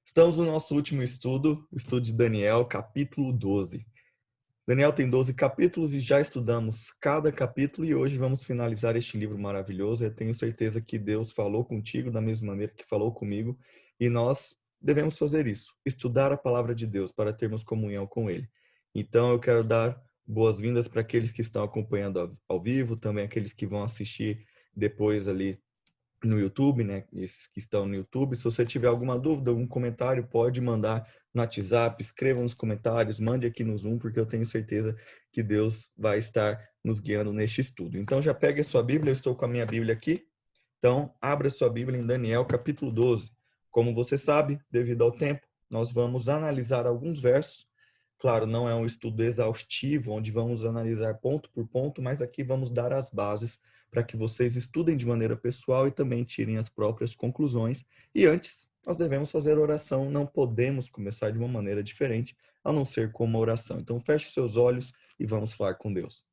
Estamos no nosso último estudo, o estudo de Daniel, capítulo 12. Daniel tem 12 capítulos e já estudamos cada capítulo e hoje vamos finalizar este livro maravilhoso. Eu tenho certeza que Deus falou contigo da mesma maneira que falou comigo e nós devemos fazer isso, estudar a palavra de Deus para termos comunhão com Ele. Então eu quero dar boas-vindas para aqueles que estão acompanhando ao vivo, também aqueles que vão assistir depois ali no YouTube, né? Esses que estão no YouTube. Se você tiver alguma dúvida, algum comentário, pode mandar no WhatsApp, escreva nos comentários, mande aqui no Zoom, porque eu tenho certeza que Deus vai estar nos guiando neste estudo. Então já pegue a sua Bíblia, eu estou com a minha Bíblia aqui. Então, abra a sua Bíblia em Daniel, capítulo 12. Como você sabe, devido ao tempo, nós vamos analisar alguns versos. Claro, não é um estudo exaustivo, onde vamos analisar ponto por ponto, mas aqui vamos dar as bases para que vocês estudem de maneira pessoal e também tirem as próprias conclusões. E antes, nós devemos fazer oração, não podemos começar de uma maneira diferente, a não ser com uma oração. Então, feche seus olhos e vamos falar com Deus.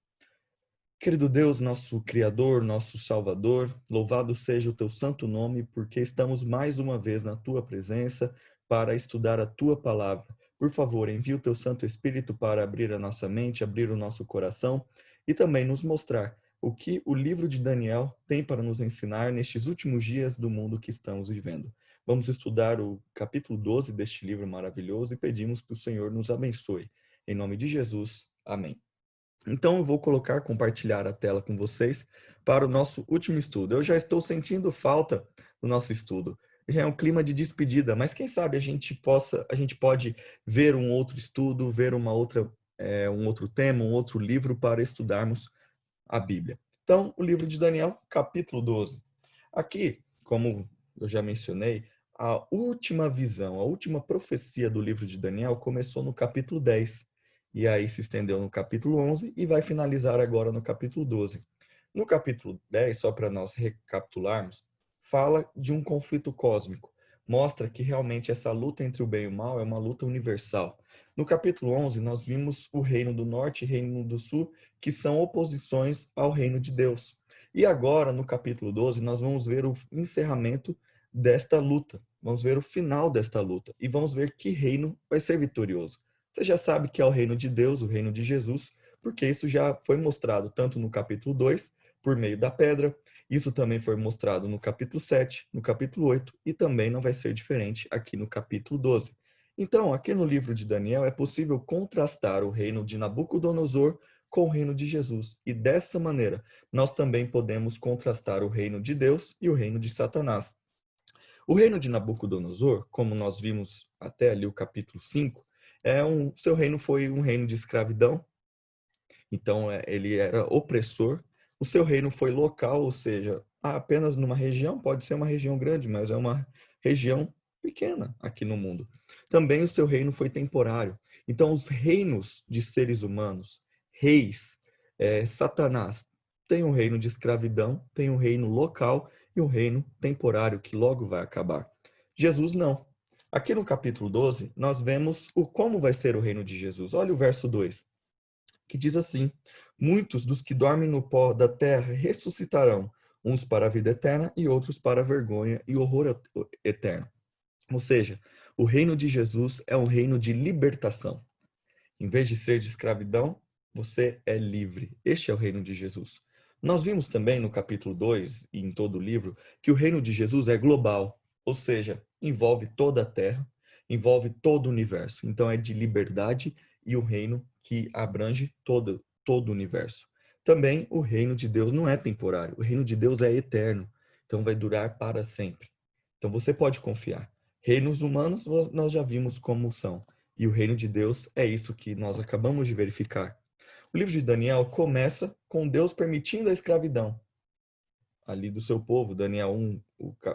Querido Deus, nosso Criador, nosso Salvador, louvado seja o teu santo nome, porque estamos mais uma vez na tua presença para estudar a tua palavra. Por favor, envie o teu Santo Espírito para abrir a nossa mente, abrir o nosso coração e também nos mostrar o que o livro de Daniel tem para nos ensinar nestes últimos dias do mundo que estamos vivendo. Vamos estudar o capítulo 12 deste livro maravilhoso e pedimos que o Senhor nos abençoe. Em nome de Jesus, amém. Então eu vou compartilhar a tela com vocês para o nosso último estudo. Eu já estou sentindo falta do nosso estudo. Já é um clima de despedida, mas quem sabe a gente pode ver um outro estudo, ver um outro tema, um outro livro para estudarmos a Bíblia. Então, o livro de Daniel, capítulo 12. Aqui, como eu já mencionei, a última visão, a última profecia do livro de Daniel começou no capítulo 10. E aí se estendeu no capítulo 11 e vai finalizar agora no capítulo 12. No capítulo 10, só para nós recapitularmos, fala de um conflito cósmico. Mostra que realmente essa luta entre o bem e o mal é uma luta universal. No capítulo 11, nós vimos o reino do norte e reino do sul, que são oposições ao reino de Deus. E agora, no capítulo 12, nós vamos ver o encerramento desta luta. Vamos ver o final desta luta. E vamos ver que reino vai ser vitorioso. Você já sabe que é o reino de Deus, o reino de Jesus, porque isso já foi mostrado tanto no capítulo 2, por meio da pedra, isso também foi mostrado no capítulo 7, no capítulo 8, e também não vai ser diferente aqui no capítulo 12. Então, aqui no livro de Daniel, é possível contrastar o reino de Nabucodonosor com o reino de Jesus. E dessa maneira, nós também podemos contrastar o reino de Deus e o reino de Satanás. O reino de Nabucodonosor, como nós vimos até ali o capítulo 5, seu reino foi um reino de escravidão, então ele era opressor. O seu reino foi local, ou seja, apenas numa região, pode ser uma região grande, mas é uma região pequena aqui no mundo. Também o seu reino foi temporário. Então, os reinos de seres humanos, reis, Satanás, tem um reino de escravidão, tem um reino local e um reino temporário que logo vai acabar. Jesus não. Aqui no capítulo 12, nós vemos como vai ser o reino de Jesus. Olha o verso 2, que diz assim: muitos dos que dormem no pó da terra ressuscitarão, uns para a vida eterna e outros para a vergonha e horror eterno. Ou seja, o reino de Jesus é um reino de libertação. Em vez de ser de escravidão, você é livre. Este é o reino de Jesus. Nós vimos também no capítulo 2 e em todo o livro que o reino de Jesus é global, ou seja, envolve toda a terra, envolve todo o universo. Então é de liberdade e o reino que abrange todo o universo. Também o reino de Deus não é temporário, o reino de Deus é eterno, então vai durar para sempre. Então você pode confiar. Reinos humanos nós já vimos como são. E o reino de Deus é isso que nós acabamos de verificar. O livro de Daniel começa com Deus permitindo a escravidão ali do seu povo, Daniel 1,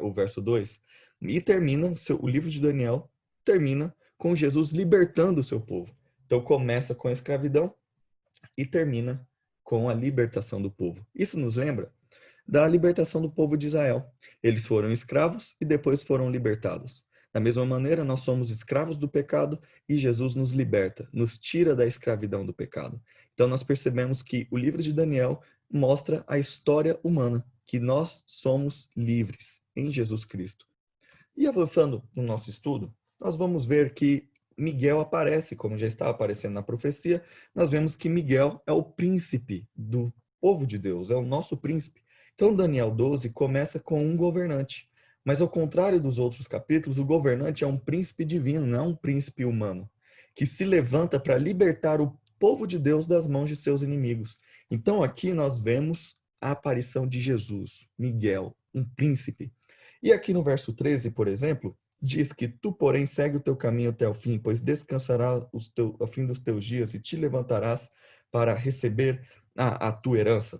o verso 2, e termina, o livro de Daniel termina com Jesus libertando o seu povo. Então começa com a escravidão e termina com a libertação do povo. Isso nos lembra da libertação do povo de Israel. Eles foram escravos e depois foram libertados. Da mesma maneira, nós somos escravos do pecado e Jesus nos liberta, nos tira da escravidão do pecado. Então nós percebemos que o livro de Daniel mostra a história humana, que nós somos livres em Jesus Cristo. E avançando no nosso estudo, nós vamos ver que Miguel aparece, como já está aparecendo na profecia. Nós vemos que Miguel é o príncipe do povo de Deus, é o nosso príncipe. Então, Daniel 12 começa com um governante. Mas, ao contrário dos outros capítulos, o governante é um príncipe divino, não um príncipe humano, que se levanta para libertar o povo de Deus das mãos de seus inimigos. Então, aqui nós vemos a aparição de Jesus, Miguel, um príncipe. E aqui no verso 13, por exemplo, diz que tu, porém, segue o teu caminho até o fim, pois descansarás ao fim dos teus dias e te levantarás para receber a tua herança.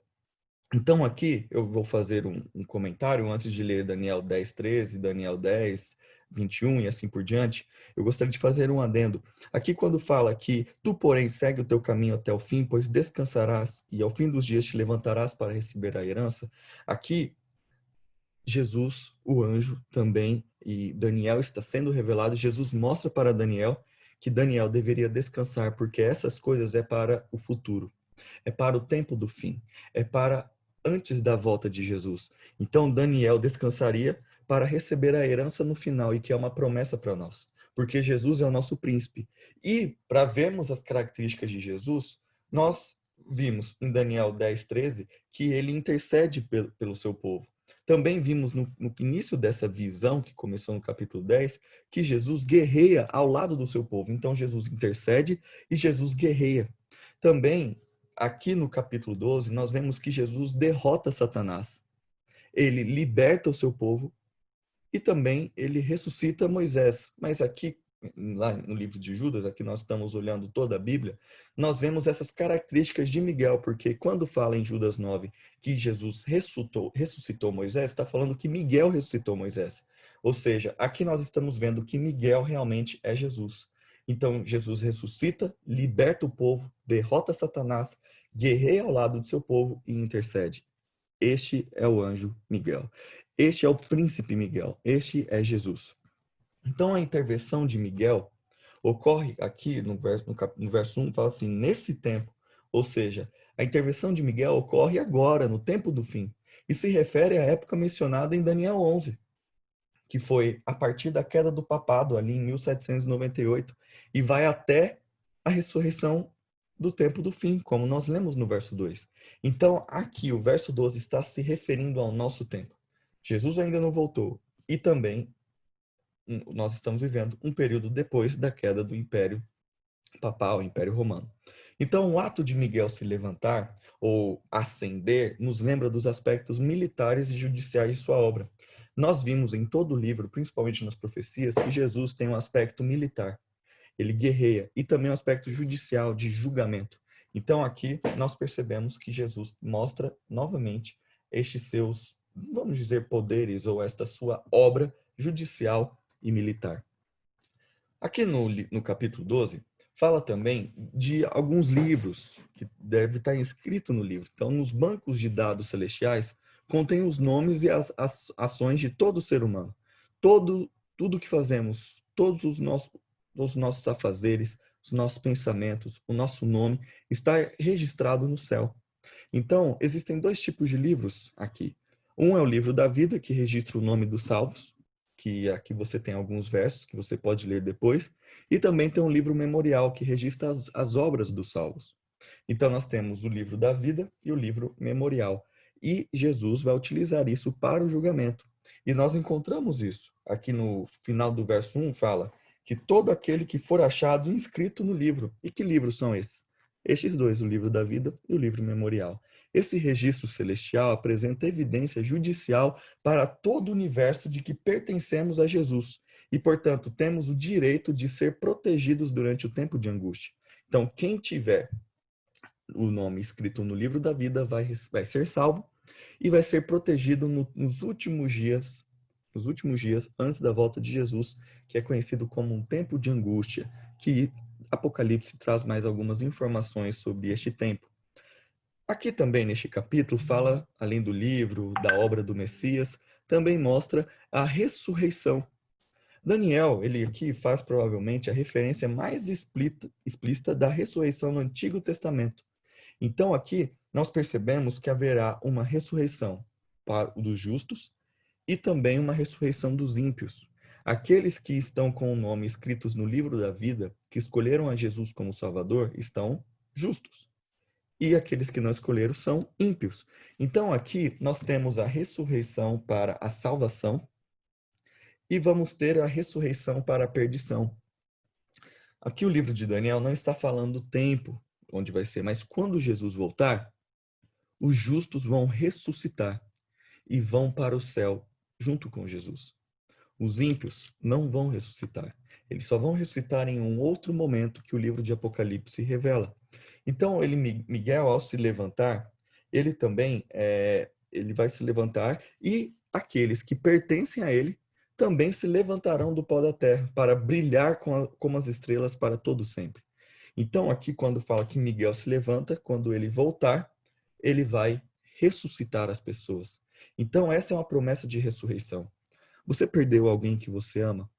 Então, aqui eu vou fazer um comentário antes de ler Daniel 10, 13, Daniel 10, 21 e assim por diante. Eu gostaria de fazer um adendo. Aqui, quando fala que tu, porém, segue o teu caminho até o fim, pois descansarás e ao fim dos dias te levantarás para receber a herança. Aqui, Jesus, o anjo, também, e Daniel está sendo revelado. Jesus mostra para Daniel que Daniel deveria descansar, porque essas coisas é para o futuro, é para o tempo do fim, é para antes da volta de Jesus. Então Daniel descansaria para receber a herança no final, e que é uma promessa para nós, porque Jesus é o nosso príncipe. E para vermos as características de Jesus, nós vimos em Daniel 10, 13 que ele intercede pelo seu povo. Também vimos no início dessa visão, que começou no capítulo 10, que Jesus guerreia ao lado do seu povo. Então Jesus intercede e Jesus guerreia. Também, aqui no capítulo 12, nós vemos que Jesus derrota Satanás. Ele liberta o seu povo e também ele ressuscita Moisés. Mas aqui, lá no livro de Judas, aqui nós estamos olhando toda a Bíblia, nós vemos essas características de Miguel, porque quando fala em Judas 9 que Jesus ressuscitou Moisés, está falando que Miguel ressuscitou Moisés. Ou seja, aqui nós estamos vendo que Miguel realmente é Jesus. Então, Jesus ressuscita, liberta o povo, derrota Satanás, guerreia ao lado do seu povo e intercede. Este é o anjo Miguel. Este é o príncipe Miguel. Este é Jesus. Então, a intervenção de Miguel ocorre aqui no verso 1, fala assim, nesse tempo. Ou seja, a intervenção de Miguel ocorre agora, no tempo do fim. E se refere à época mencionada em Daniel 11, que foi a partir da queda do papado, ali em 1798, e vai até a ressurreição do tempo do fim, como nós lemos no verso 2. Então, aqui, o verso 12 está se referindo ao nosso tempo. Jesus ainda não voltou. E também nós estamos vivendo um período depois da queda do Império Papal, Império Romano. Então, o ato de Miguel se levantar ou ascender nos lembra dos aspectos militares e judiciais de sua obra. Nós vimos em todo o livro, principalmente nas profecias, que Jesus tem um aspecto militar. Ele guerreia e também um aspecto judicial, de julgamento. Então, aqui nós percebemos que Jesus mostra novamente estes seus, vamos dizer, poderes ou esta sua obra judicial e militar. Aqui no capítulo 12, fala também de alguns livros que deve estar inscrito no livro. Então, nos bancos de dados celestiais, contém os nomes e as ações de todo ser humano. Tudo que fazemos, todos os nossos afazeres, os nossos pensamentos, o nosso nome, está registrado no céu. Então, existem dois tipos de livros aqui. Um é o livro da vida, que registra o nome dos salvos, que aqui você tem alguns versos que você pode ler depois, e também tem um livro memorial, que registra as obras dos salvos. Então, nós temos o livro da vida e o livro memorial. E Jesus vai utilizar isso para o julgamento. E nós encontramos isso. Aqui no final do verso 1 fala que todo aquele que for achado inscrito no livro. E que livros são esses? Estes dois, o livro da vida e o livro memorial. Esse registro celestial apresenta evidência judicial para todo o universo de que pertencemos a Jesus e, portanto, temos o direito de ser protegidos durante o tempo de angústia. Então, quem tiver o nome escrito no livro da vida vai ser salvo e vai ser protegido nos últimos dias antes da volta de Jesus, que é conhecido como um tempo de angústia, que Apocalipse traz mais algumas informações sobre este tempo. Aqui também neste capítulo fala, além do livro, da obra do Messias, também mostra a ressurreição. Daniel, ele aqui faz provavelmente a referência mais explícita da ressurreição no Antigo Testamento. Então aqui nós percebemos que haverá uma ressurreição para dos justos e também uma ressurreição dos ímpios. Aqueles que estão com o nome escritos no livro da vida, que escolheram a Jesus como Salvador, estão justos. E aqueles que não escolheram são ímpios. Então aqui nós temos a ressurreição para a salvação e vamos ter a ressurreição para a perdição. Aqui o livro de Daniel não está falando do tempo onde vai ser, mas quando Jesus voltar, os justos vão ressuscitar e vão para o céu junto com Jesus. Os ímpios não vão ressuscitar. Eles só vão ressuscitar em um outro momento que o livro de Apocalipse revela. Então, Miguel, ao se levantar, ele também ele vai se levantar e aqueles que pertencem a ele também se levantarão do pó da terra para brilhar como as estrelas para todo sempre. Então, aqui quando fala que Miguel se levanta, quando ele voltar, ele vai ressuscitar as pessoas. Então, essa é uma promessa de ressurreição. Você perdeu alguém que você ama?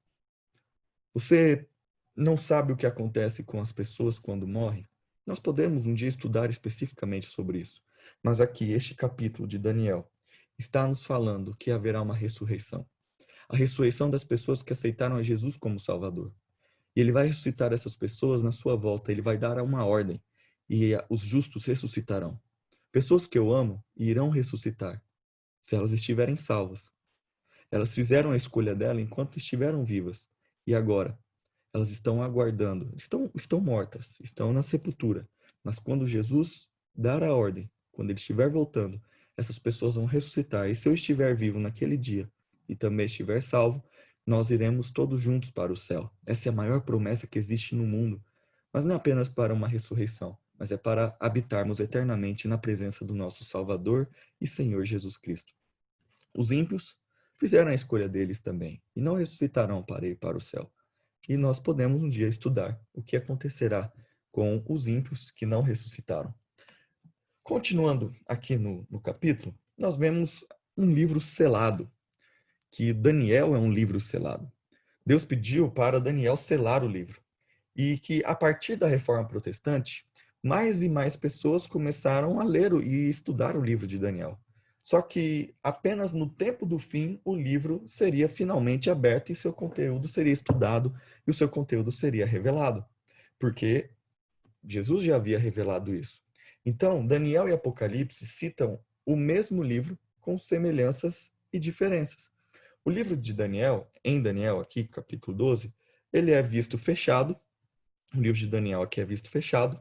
Você não sabe o que acontece com as pessoas quando morrem? Nós podemos um dia estudar especificamente sobre isso. Mas aqui, este capítulo de Daniel está nos falando que haverá uma ressurreição. A ressurreição das pessoas que aceitaram a Jesus como Salvador. E ele vai ressuscitar essas pessoas na sua volta. Ele vai dar uma ordem. E os justos ressuscitarão. Pessoas que eu amo irão ressuscitar, se elas estiverem salvas. Elas fizeram a escolha dela enquanto estiveram vivas. E agora, elas estão aguardando. Estão mortas, estão na sepultura. Mas quando Jesus dar a ordem, quando ele estiver voltando, essas pessoas vão ressuscitar. E se eu estiver vivo naquele dia e também estiver salvo, nós iremos todos juntos para o céu. Essa é a maior promessa que existe no mundo. Mas não é apenas para uma ressurreição, mas é para habitarmos eternamente na presença do nosso Salvador e Senhor Jesus Cristo. Os ímpios fizeram a escolha deles também e não ressuscitarão para ir para o céu. E nós podemos um dia estudar o que acontecerá com os ímpios que não ressuscitaram. Continuando aqui no capítulo, nós vemos um livro selado, que Daniel é um livro selado. Deus pediu para Daniel selar o livro. E que a partir da Reforma Protestante, mais e mais pessoas começaram a ler e estudar o livro de Daniel. Só que apenas no tempo do fim o livro seria finalmente aberto e seu conteúdo seria estudado e o seu conteúdo seria revelado, porque Jesus já havia revelado isso. Então, Daniel e Apocalipse citam o mesmo livro com semelhanças e diferenças. O livro de Daniel, em Daniel aqui, capítulo 12, ele é visto fechado. O livro de Daniel aqui é visto fechado.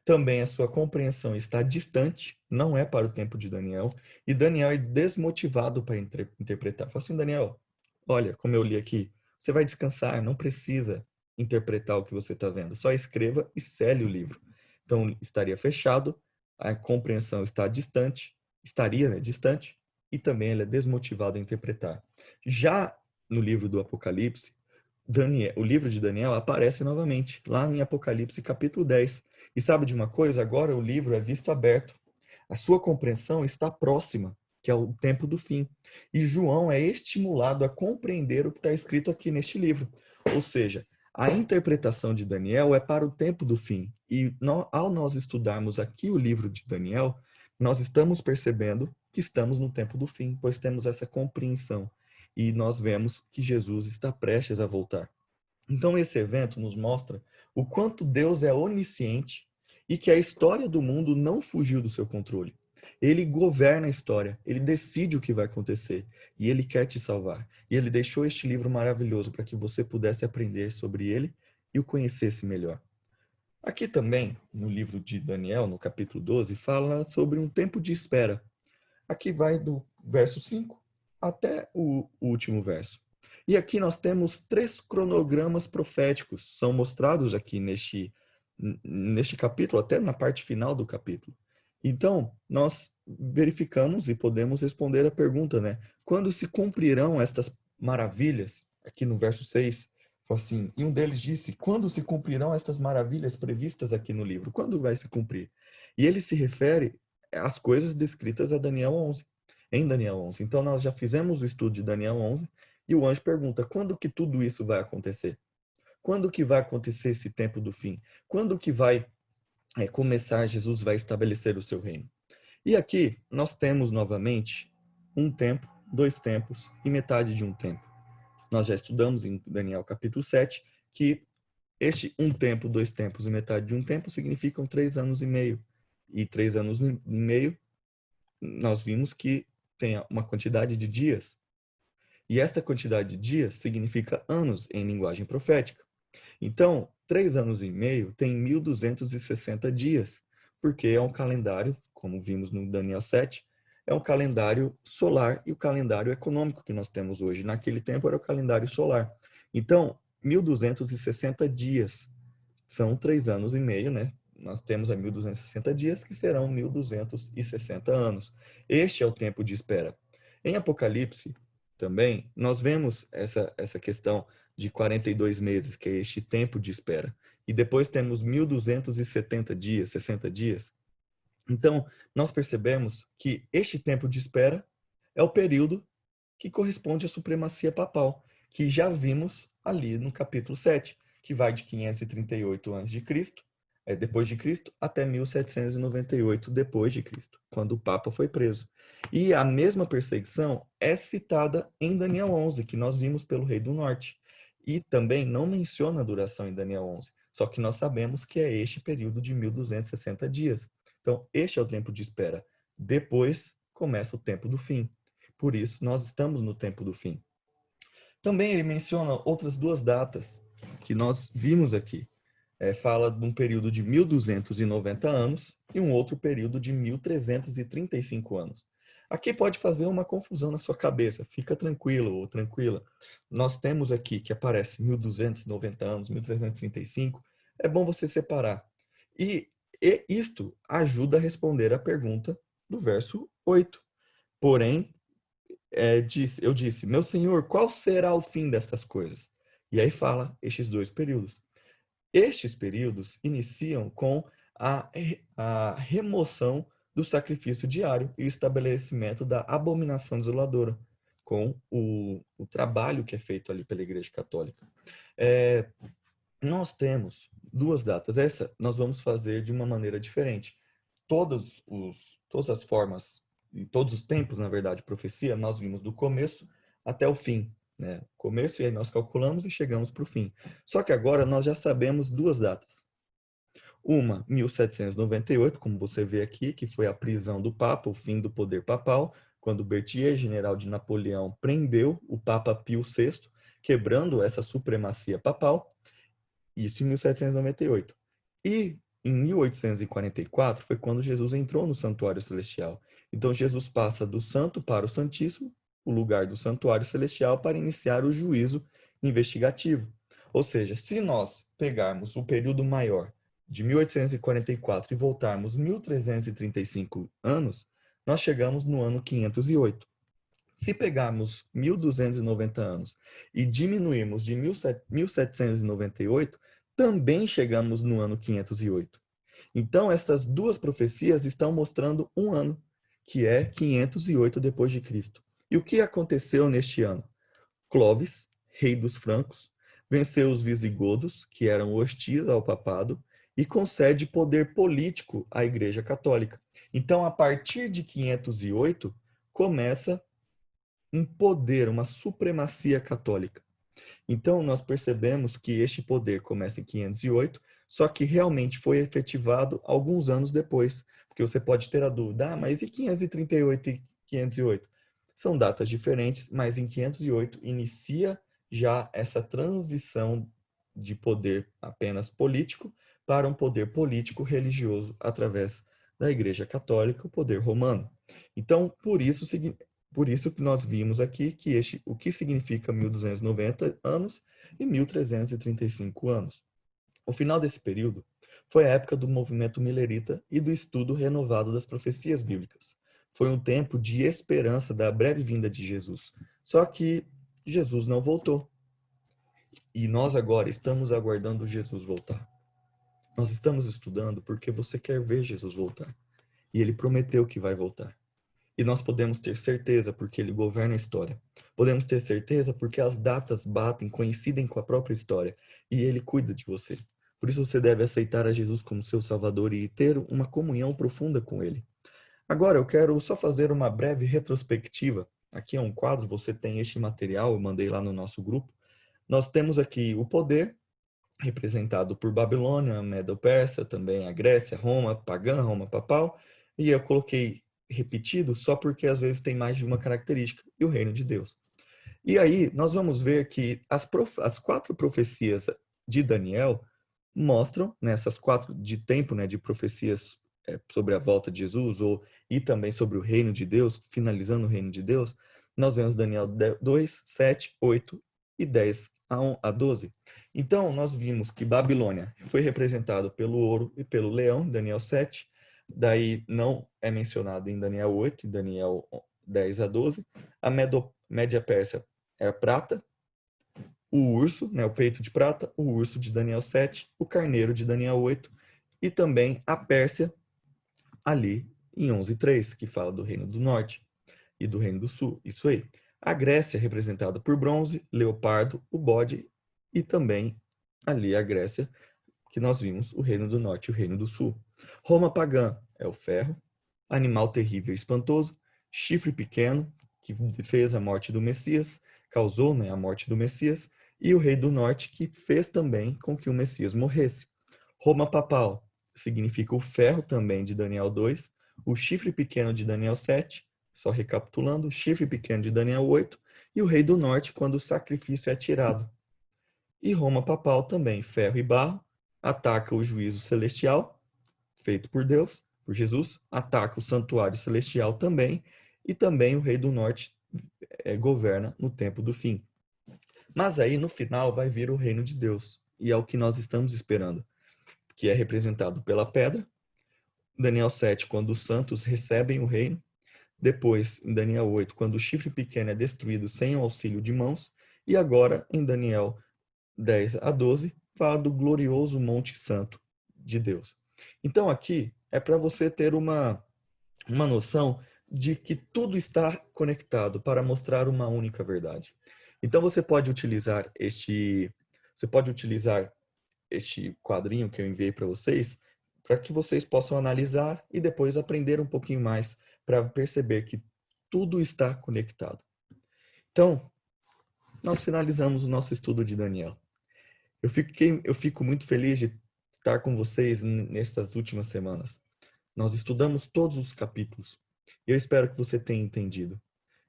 Também a sua compreensão está distante, não é para o tempo de Daniel, e Daniel é desmotivado para interpretar. Fala assim, Daniel, olha, como eu li aqui, você vai descansar, não precisa interpretar o que você está vendo, só escreva e cele o livro. Então, estaria fechado, a compreensão está distante, estaria, né, distante, e também ele é desmotivado a interpretar. Já no livro do Apocalipse, o livro de Daniel aparece novamente, lá em Apocalipse capítulo 10. E sabe de uma coisa? Agora o livro é visto aberto. A sua compreensão está próxima, que é o tempo do fim. E João é estimulado a compreender o que está escrito aqui neste livro. Ou seja, a interpretação de Daniel é para o tempo do fim. E ao nós estudarmos aqui o livro de Daniel, nós estamos percebendo que estamos no tempo do fim, pois temos essa compreensão. E nós vemos que Jesus está prestes a voltar. Então, esse evento nos mostra o quanto Deus é onisciente e que a história do mundo não fugiu do seu controle. Ele governa a história, ele decide o que vai acontecer e ele quer te salvar. E ele deixou este livro maravilhoso para que você pudesse aprender sobre ele e o conhecesse melhor. Aqui também, no livro de Daniel, no capítulo 12, fala sobre um tempo de espera. Aqui vai do verso 5 até o último verso. E aqui nós temos 3 cronogramas proféticos, são mostrados aqui neste capítulo, até na parte final do capítulo. Então, nós verificamos e podemos responder a pergunta, né? Quando se cumprirão estas maravilhas? Aqui no verso 6, assim, e um deles disse, quando se cumprirão estas maravilhas previstas aqui no livro? Quando vai se cumprir? E ele se refere às coisas descritas a Daniel 11, em Daniel 11. Então, nós já fizemos o estudo de Daniel 11, e o anjo pergunta, quando que tudo isso vai acontecer? Quando que vai acontecer esse tempo do fim? Quando que vai começar, Jesus vai estabelecer o seu reino? E aqui nós temos novamente um tempo, 2 tempos e metade de um tempo. Nós já estudamos em Daniel capítulo 7 que este um tempo, dois tempos e metade de um tempo significam 3 anos e meio. E 3 anos e meio, nós vimos que tem uma quantidade de dias. E esta quantidade de dias significa anos em linguagem profética. Então, 3 anos e meio tem 1.260 dias, porque é um calendário, como vimos no Daniel 7, é um calendário solar e o calendário econômico que nós temos hoje. Naquele tempo era o calendário solar. Então, 1.260 dias são 3 anos e meio, né? Nós temos a 1.260 dias, que serão 1.260 anos. Este é o tempo de espera. Em Apocalipse, também, nós vemos essa questão de 42 meses, que é este tempo de espera. E depois temos 1.270 dias, 60 dias. Então, nós percebemos que este tempo de espera é o período que corresponde à supremacia papal, que já vimos ali no capítulo 7, que vai de 538 a.C., depois de Cristo, até 1798 depois de Cristo, quando o Papa foi preso. E a mesma perseguição é citada em Daniel 11, que nós vimos pelo Rei do Norte. E também não menciona a duração em Daniel 11, só que nós sabemos que é este período de 1.260 dias. Então, este é o tempo de espera. Depois começa o tempo do fim. Por isso, nós estamos no tempo do fim. Também ele menciona outras duas datas que nós vimos aqui. Fala de um período de 1.290 anos e um outro período de 1.335 anos. Aqui pode fazer uma confusão na sua cabeça. Fica tranquilo ou tranquila. Nós temos aqui que aparece 1.290 anos, 1.335. É bom você separar. E isto ajuda a responder a pergunta do verso 8. Porém, eu disse, meu senhor, qual será o fim destas coisas? E aí fala estes dois períodos. Estes períodos iniciam com a remoção do sacrifício diário e o estabelecimento da abominação desoladora, com o trabalho que é feito ali pela Igreja Católica. Nós temos duas datas. Essa nós vamos fazer de uma maneira diferente. Todas as formas e todos os tempos, na verdade, profecia, nós vimos do começo até o fim, né? Começo, e aí nós calculamos e chegamos para o fim. Só que agora nós já sabemos duas datas. Uma, 1798, como você vê aqui, que foi a prisão do Papa, o fim do poder papal, quando Berthier, general de Napoleão, prendeu o Papa Pio VI, quebrando essa supremacia papal. Isso em 1798. E em 1844 foi quando Jesus entrou no santuário celestial. Então Jesus passa do santo para o santíssimo, o lugar do santuário celestial, para iniciar o juízo investigativo. Ou seja, se nós pegarmos o período maior de 1844 e voltarmos 1335 anos, nós chegamos no ano 508. Se pegarmos 1.290 anos e diminuirmos de 1.798, também chegamos no ano 508. Então, essas duas profecias estão mostrando um ano, que é 508 depois de Cristo. E o que aconteceu neste ano? Clovis, rei dos francos, venceu os visigodos, que eram hostis ao papado, e concede poder político à Igreja Católica. Então, a partir de 508, começa um poder, uma supremacia católica. Então, nós percebemos que este poder começa em 508, só que realmente foi efetivado alguns anos depois. Porque você pode ter a dúvida, mas e 538 e 508? São datas diferentes, mas em 508 inicia já essa transição de poder apenas político para um poder político religioso através da Igreja Católica, o poder romano. Então, por isso que nós vimos aqui que o que significa 1.290 anos e 1.335 anos. O final desse período foi a época do movimento milerita e do estudo renovado das profecias bíblicas. Foi um tempo de esperança da breve vinda de Jesus. Só que Jesus não voltou. E nós agora estamos aguardando Jesus voltar. Nós estamos estudando porque você quer ver Jesus voltar. E ele prometeu que vai voltar. E nós podemos ter certeza porque ele governa a história. Podemos ter certeza porque as datas batem, coincidem com a própria história. E ele cuida de você. Por isso você deve aceitar a Jesus como seu Salvador e ter uma comunhão profunda com ele. Agora eu quero só fazer uma breve retrospectiva aqui é um quadro, você tem este material, eu mandei lá no nosso grupo. Nós temos aqui o poder, representado por Babilônia, Medo-Pérsia, também a Grécia, Roma pagã, Roma papal, e eu coloquei repetido só porque às vezes tem mais de uma característica, e o reino de Deus. E aí nós vamos ver que as 4 profecias de Daniel mostram, nessas 4 de tempo, né, de profecias sobre a volta de Jesus, e também sobre o reino de Deus, finalizando o reino de Deus, nós vemos Daniel 2, 7, 8 e 10 a 12. Então, nós vimos que Babilônia foi representado pelo ouro e pelo leão, Daniel 7, daí não é mencionado em Daniel 8 e Daniel 10 a 12. A Média Pérsia é a prata, o urso, né, o peito de prata, o urso de Daniel 7, o carneiro de Daniel 8 e também a Pérsia ali em 11:3, que fala do reino do norte e do reino do sul. Isso aí. A Grécia representada por bronze, leopardo, o bode e também ali a Grécia que nós vimos o reino do norte e o reino do sul. Roma pagã é o ferro, animal terrível e espantoso, chifre pequeno, que fez a morte do Messias, causou, né, a morte do Messias, e o rei do norte, que fez também com que o Messias morresse. Roma papal significa o ferro também de Daniel 2, o chifre pequeno de Daniel 7, só recapitulando, o chifre pequeno de Daniel 8, e o rei do norte quando o sacrifício é tirado. E Roma papal também, ferro e barro, ataca o juízo celestial, feito por Deus, por Jesus, ataca o santuário celestial também, e também o rei do norte governa no tempo do fim. Mas aí, no final, vai vir o reino de Deus, e é o que nós estamos esperando, que é representado pela pedra, Daniel 7, quando os santos recebem o reino, depois, em Daniel 8, quando o chifre pequeno é destruído sem o auxílio de mãos, e agora, em Daniel 10 a 12, fala do glorioso Monte Santo de Deus. Então aqui é para você ter uma noção de que tudo está conectado para mostrar uma única verdade. Então você pode utilizar este quadrinho que eu enviei para vocês, para que vocês possam analisar e depois aprender um pouquinho mais para perceber que tudo está conectado. Então, nós finalizamos o nosso estudo de Daniel. Eu fico muito feliz de estar com vocês nestas últimas semanas. Nós estudamos todos os capítulos. E eu espero que você tenha entendido.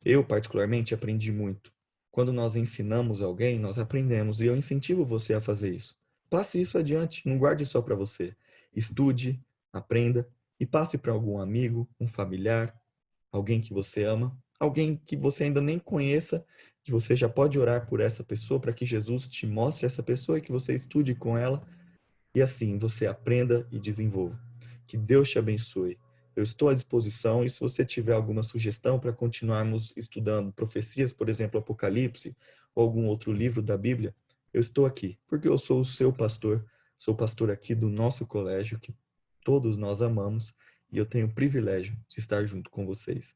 Eu, particularmente, aprendi muito. Quando nós ensinamos alguém, nós aprendemos. E eu incentivo você a fazer isso. Passe isso adiante, não guarde só para você. Estude, aprenda e passe para algum amigo, um familiar, alguém que você ama, alguém que você ainda nem conheça, que você já pode orar por essa pessoa para que Jesus te mostre essa pessoa e que você estude com ela e assim você aprenda e desenvolva. Que Deus te abençoe. Eu estou à disposição e se você tiver alguma sugestão para continuarmos estudando profecias, por exemplo, Apocalipse ou algum outro livro da Bíblia, eu estou aqui, porque eu sou o seu pastor, sou pastor aqui do nosso colégio que todos nós amamos e eu tenho o privilégio de estar junto com vocês.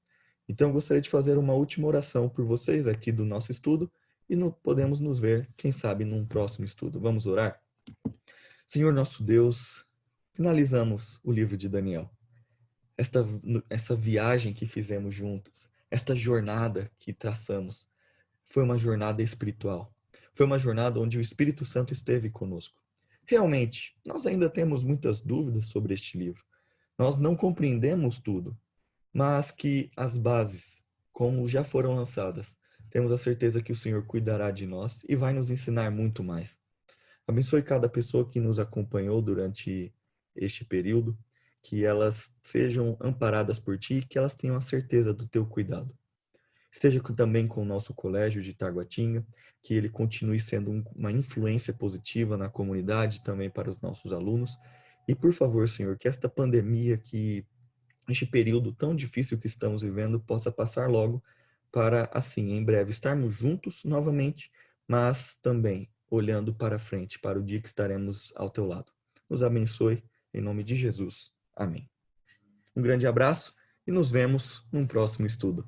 Então, eu gostaria de fazer uma última oração por vocês aqui do nosso estudo e podemos nos ver, quem sabe, num próximo estudo. Vamos orar? Senhor nosso Deus, finalizamos o livro de Daniel. Essa viagem que fizemos juntos, esta jornada que traçamos, foi uma jornada espiritual. Foi uma jornada onde o Espírito Santo esteve conosco. Realmente, nós ainda temos muitas dúvidas sobre este livro. Nós não compreendemos tudo, mas que as bases, como já foram lançadas, temos a certeza que o Senhor cuidará de nós e vai nos ensinar muito mais. Abençoe cada pessoa que nos acompanhou durante este período, que elas sejam amparadas por Ti e que elas tenham a certeza do Teu cuidado. Esteja também com o nosso colégio de Taguatinga, que ele continue sendo uma influência positiva na comunidade, também para os nossos alunos. E, por favor, Senhor, que esta pandemia, que este período tão difícil que estamos vivendo, possa passar logo para, assim, em breve, estarmos juntos novamente, mas também olhando para frente, para o dia que estaremos ao teu lado. Nos abençoe, em nome de Jesus. Amém. Um grande abraço e nos vemos num próximo estudo.